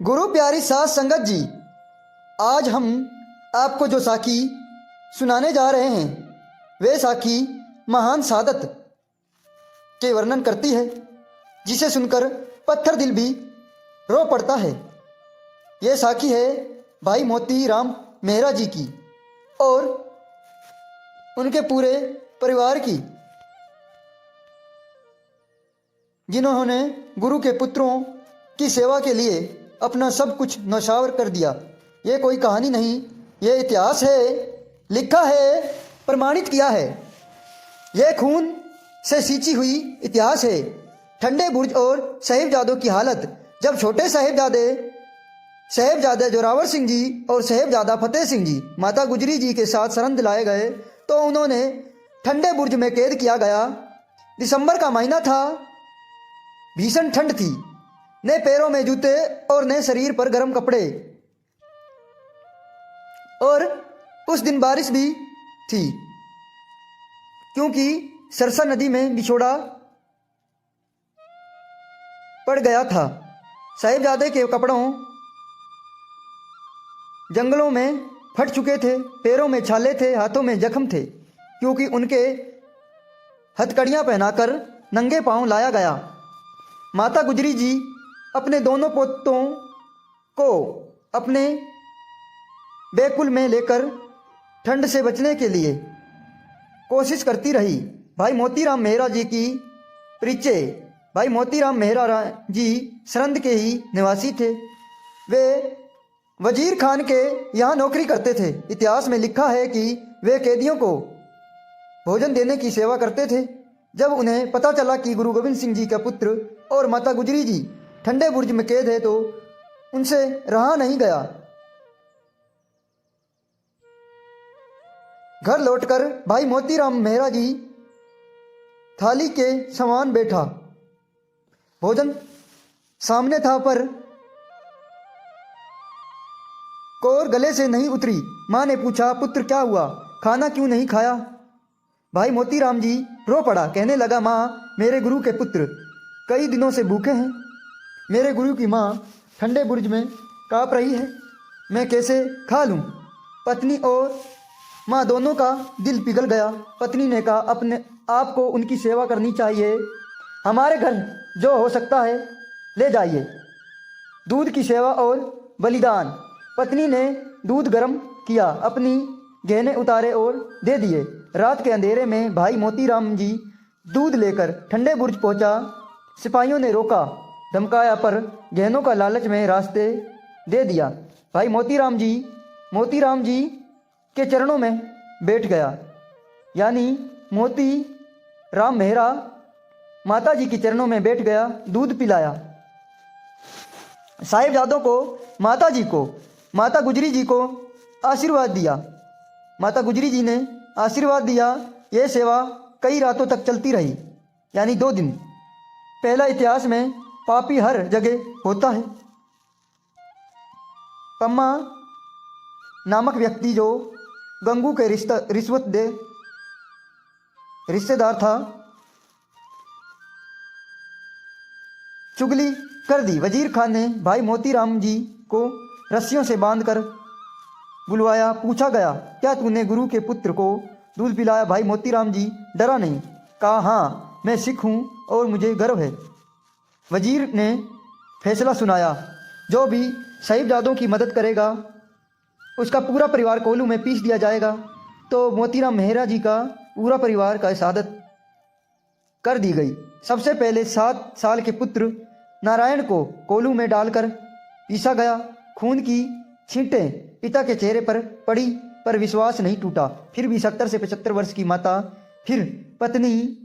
गुरु प्यारी साध संगत जी, आज हम आपको जो साखी सुनाने जा रहे हैं वे साखी महान सादत के वर्णन करती है, जिसे सुनकर पत्थर दिल भी रो पड़ता है। ये साखी है भाई मोती राम मेहरा जी की और उनके पूरे परिवार की, जिन्होंने गुरु के पुत्रों की सेवा के लिए अपना सब कुछ न्यौछावर कर दिया। ये कोई कहानी नहीं, ये इतिहास है, लिखा है, प्रमाणित किया है। यह खून से सींची हुई इतिहास है। ठंडे बुर्ज और साहिबजादों की हालत। जब छोटे साहिबजादे जोरावर सिंह जी और साहिबजादा फतेह सिंह जी माता गुजरी जी के साथ सरंद लाए गए तो उन्होंने ठंडे बुर्ज में कैद किया गया। दिसंबर का महीना था, भीषण ठंड थी, न पैरों में जूते और न शरीर पर गर्म कपड़े, और उस दिन बारिश भी थी क्योंकि सरसा नदी में बिछोड़ा पड़ गया था। साहिबजादे के कपड़ों जंगलों में फट चुके थे, पैरों में छाले थे, हाथों में जख्म थे, क्योंकि उनके हथकड़ियां पहनाकर नंगे पांव लाया गया। माता गुजरी जी अपने दोनों पोतों को अपने बैकुल में लेकर ठंड से बचने के लिए कोशिश करती रही। भाई मोतीराम मेहरा जी की परिचय। भाई मोतीराम मेहरा जी सरंद के ही निवासी थे। वे वजीर खान के यहाँ नौकरी करते थे। इतिहास में लिखा है कि वे कैदियों को भोजन देने की सेवा करते थे। जब उन्हें पता चला कि गुरु गोविंद सिंह जी का पुत्र और माता गुजरी जी ठंडे बुर्ज में कैद है तो उनसे रहा नहीं गया। घर लौटकर भाई मोतीराम मेहरा जी थाली के समान बैठा। भोजन सामने था पर कौर गले से नहीं उतरी। माँ ने पूछा, पुत्र क्या हुआ, खाना क्यों नहीं खाया? भाई मोतीराम जी रो पड़ा। कहने लगा, माँ, मेरे गुरु के पुत्र कई दिनों से भूखे हैं। मेरे गुरु की माँ ठंडे बुर्ज में काँप रही है, मैं कैसे खा लूँ? पत्नी और माँ दोनों का दिल पिघल गया। पत्नी ने कहा, अपने आप को उनकी सेवा करनी चाहिए। हमारे घर जो हो सकता है ले जाइए। दूध की सेवा और बलिदान। पत्नी ने दूध गर्म किया, अपनी गहने उतारे और दे दिए। रात के अंधेरे में भाई मोतीराम जी दूध लेकर ठंडे बुर्ज पहुंचा। सिपाहियों ने रोका, धमकाया, पर गहनों का लालच में रास्ते दे दिया। भाई मोतीराम जी के चरणों में बैठ गया, यानी मोती राम मेहरा माता जी के चरणों में बैठ गया। दूध पिलाया। साहिबजादों को, माता गुजरी जी को आशीर्वाद दिया। माता गुजरी जी ने आशीर्वाद दिया। यह सेवा कई रातों तक चलती रही, यानी 2 दिन। पहला, इतिहास में पापी हर जगह होता है। पम्मा नामक व्यक्ति जो गंगू के रिश्तेदार था, चुगली कर दी। वजीर खान ने भाई मोतीराम जी को रस्सियों से बांधकर बुलवाया। पूछा गया, क्या तूने गुरु के पुत्र को दूध पिलाया? भाई मोतीराम जी डरा नहीं, कहा, हाँ, मैं सिख हूँ और मुझे गर्व है। वजीर ने फैसला सुनाया, जो भी साहिबजादों की मदद करेगा उसका पूरा परिवार कोल्लू में पीस दिया जाएगा। तो मोतीराम मेहरा जी का पूरा परिवार का शहादत कर दी गई। सबसे पहले 7 साल के पुत्र नारायण को कोल्लू में डालकर पीसा गया। खून की छींटें पिता के चेहरे पर पड़ी, पर विश्वास नहीं टूटा। फिर भी 70 से 75 वर्ष की माता, फिर पत्नी,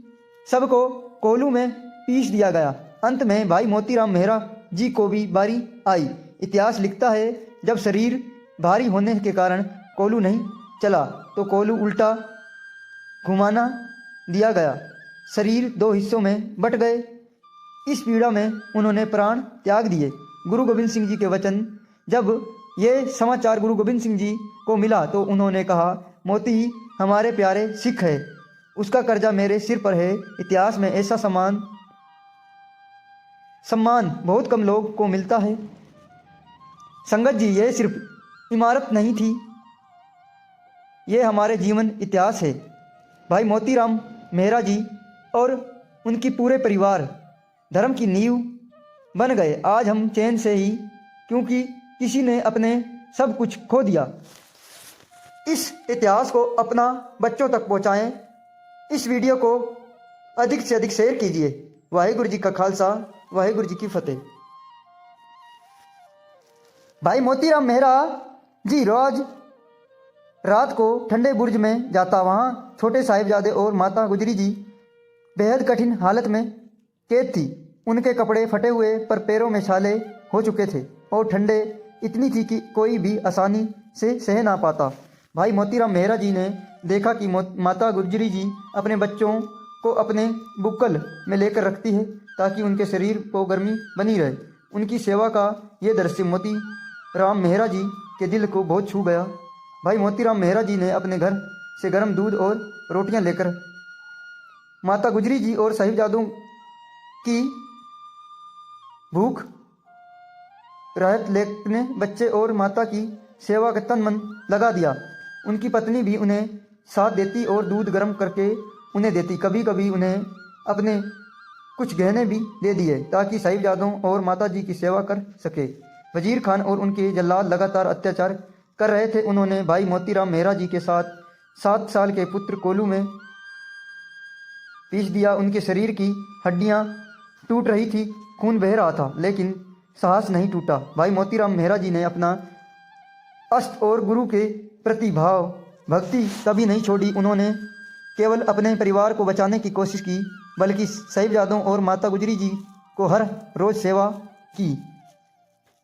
सबको कोल्लू में पीस दिया गया। अंत में भाई मोतीराम मेहरा जी को भी बारी आई। इतिहास लिखता है, जब शरीर भारी होने के कारण कोल्लू नहीं चला तो कोल्लू उल्टा घुमाना दिया गया। शरीर 2 हिस्सों में बट गए। इस पीड़ा में उन्होंने प्राण त्याग दिए। गुरु गोविंद सिंह जी के वचन। जब ये समाचार गुरु गोविंद सिंह जी को मिला तो उन्होंने कहा, मोती हमारे प्यारे सिख है, उसका कर्जा मेरे सिर पर है। इतिहास में ऐसा सम्मान बहुत कम लोग को मिलता है। संगत जी, ये सिर्फ इमारत नहीं थी, ये हमारे जीवन इतिहास है। भाई मोतीराम मेहरा जी और उनकी पूरे परिवार धर्म की नींव बन गए। आज हम चैन से ही, क्योंकि किसी ने अपने सब कुछ खो दिया। इस इतिहास को अपना बच्चों तक पहुंचाएं। इस वीडियो को अधिक से अधिक शेयर कीजिए। वाहिगुरु जी का खालसा, वाहिगुरु जी की फतेह। भाई मोतीराम मेहरा जी रोज रात को ठंडे बुर्ज में जाता। वहाँ छोटे साहिबजादे और माता गुजरी जी बेहद कठिन हालत में कैद थी। उनके कपड़े फटे हुए पर पैरों में छाले हो चुके थे और ठंडे इतनी थी कि कोई भी आसानी से सह ना पाता। भाई मोतीराम मेहरा जी ने देखा कि माता गुजरी जी अपने बच्चों को अपने बुक्कल में लेकर रखती है ताकि उनके शरीर को गर्मी बनी रहे। उनकी सेवा का ये दृश्य मोतीराम मेहरा जी के दिल को बहुत छू गया। भाई मोतीराम मेहरा जी ने अपने घर से गर्म दूध और रोटियां लेकर माता गुजरी जी और साहिबजादों की भूख राहत लेने बच्चे और माता की सेवा का तन मन लगा दिया। उनकी पत्नी भी उन्हें साथ देती और दूध गर्म करके उन्हें देती। कभी कभी उन्हें अपने कुछ गहने भी दे दिए ताकि साहिबजादों और माता जी की सेवा कर सके। वजीर खान और उनके जल्लाद लगातार अत्याचार कर रहे थे। उन्होंने भाई मोतीराम मेहरा जी के साथ 7 साल के पुत्र कोलू में पीस दिया। उनके शरीर की हड्डियां टूट रही थी, खून बह रहा था, लेकिन साहस नहीं टूटा। भाई मोतीराम मेहरा जी ने अपना अष्ट और गुरु के प्रति भाव भक्ति कभी नहीं छोड़ी। उन्होंने केवल अपने परिवार को बचाने की कोशिश की, बल्कि साहिबजादों और माता गुजरी जी को हर रोज सेवा की।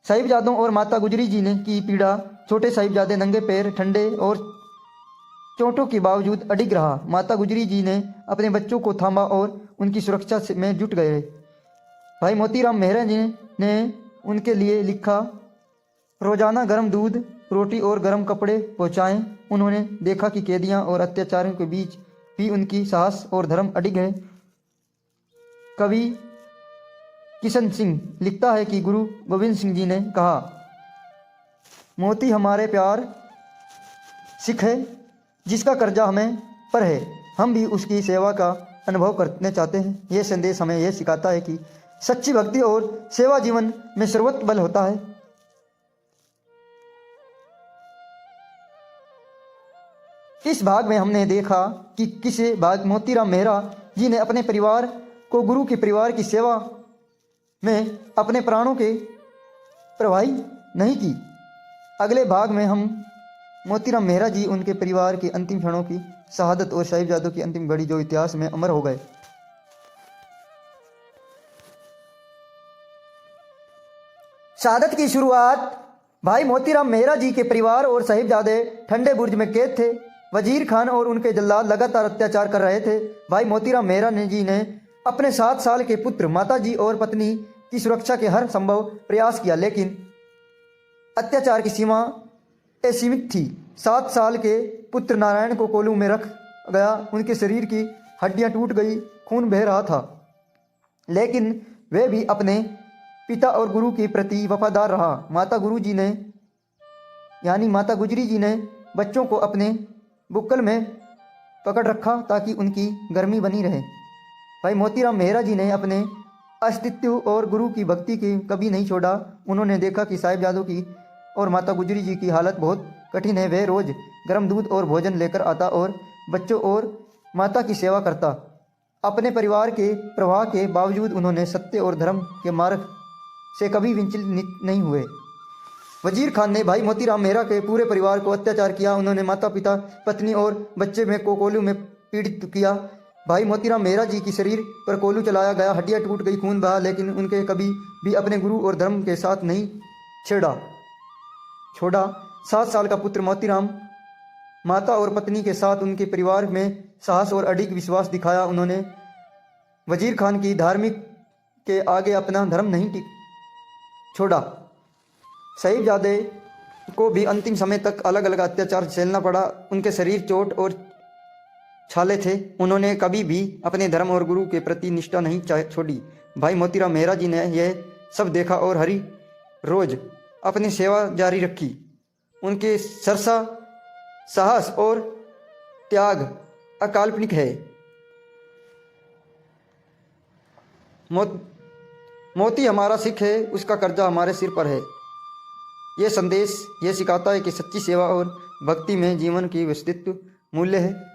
साहिबजादों और माता गुजरी जी ने की पीड़ा। छोटे साहिबजादे नंगे पैर ठंडे और चोटों के बावजूद अडिग रहा। माता गुजरी जी ने अपने बच्चों को थामा और उनकी सुरक्षा में जुट गए। भाई मोतीराम मेहरा जी ने उनके लिए लिखा, रोजाना गर्म दूध रोटी और गर्म कपड़े पहुँचाएं। उन्होंने देखा कि कैदियां और अत्याचारियों के बीच भी उनकी साहस और धर्म अडिग है। कवि किशन सिंह लिखता है कि गुरु गोविंद सिंह जी ने कहा, मोती हमारे प्यार सिख है, जिसका कर्जा हमें पर है, हम भी उसकी सेवा का अनुभव करने चाहते हैं। यह संदेश हमें यह सिखाता है कि सच्ची भक्ति और सेवा जीवन में सर्वोच्च बल होता है। इस भाग में हमने देखा कि किसे भाग मोतीराम मेहरा जी ने अपने परिवार को गुरु के परिवार की सेवा में अपने प्राणों के प्रवाही नहीं की। अगले भाग में हम मोतीराम मेहरा जी, उनके परिवार के अंतिम क्षणों की शहादत और साहिबजादों की अंतिम घड़ी जो इतिहास में अमर हो गए। शहादत की शुरुआत भाई मोतीराम मेहरा जी के परिवार और साहिबजादे ठंडे बुर्ज में कैद थे। वजीर खान और उनके जल्लाद लगातार अत्याचार कर रहे थे। भाई मोतीराम मेहरा जी ने अपने 7 साल के पुत्र, माता जी और पत्नी की सुरक्षा के हर संभव प्रयास किया, लेकिन अत्याचार की सीमा असीमित थी। 7 साल के पुत्र नारायण को कोलू में रख गया। उनके शरीर की हड्डियां टूट गई, खून बह रहा था, लेकिन वे भी अपने पिता और गुरु के प्रति वफादार रहा। माता गुजरी जी ने बच्चों को अपने बुक्कल में पकड़ रखा ताकि उनकी गर्मी बनी रहे। भाई मोतीराम मेहरा जी ने अपने अस्तित्व और गुरु की भक्ति के कभी नहीं छोड़ा। उन्होंने देखा कि साहिबजादों की और माता गुजरी जी की हालत बहुत कठिन है। वे रोज गर्म दूध और भोजन लेकर आता और बच्चों और माता की सेवा करता। अपने परिवार के प्रवाह के बावजूद उन्होंने सत्य और धर्म के मार्ग से कभी विचलित नहीं हुए। वजीर खान ने भाई मोतीराम मेहरा के पूरे परिवार को अत्याचार किया। उन्होंने माता पिता, पत्नी और बच्चे में को कोलू में पीड़ित किया। भाई मोतीराम मेहरा जी की शरीर पर कोलू चलाया गया, हड्डियां टूट गई, खून बहा, लेकिन उनके कभी भी अपने गुरु और धर्म के साथ नहीं छोड़ा। 7 साल का पुत्र मोतीराम माता और पत्नी के साथ उनके परिवार में साहस और अडिग विश्वास दिखाया। उन्होंने वजीर खान की धार्मिक के आगे अपना धर्म नहीं छोड़ा। साहिबजादे को भी अंतिम समय तक अलग अलग अत्याचार झेलना पड़ा। उनके शरीर चोट और छाले थे। उन्होंने कभी भी अपने धर्म और गुरु के प्रति निष्ठा नहीं छोड़ी। भाई मोतीराम मेहरा जी ने यह सब देखा और हरी रोज अपनी सेवा जारी रखी। उनके सरसा साहस और त्याग अकाल्पनिक है। मोती हमारा सिख है, उसका कर्जा हमारे सिर पर है। ये संदेश ये सिखाता है कि सच्ची सेवा और भक्ति में जीवन की व्यक्तित्व मूल्य है।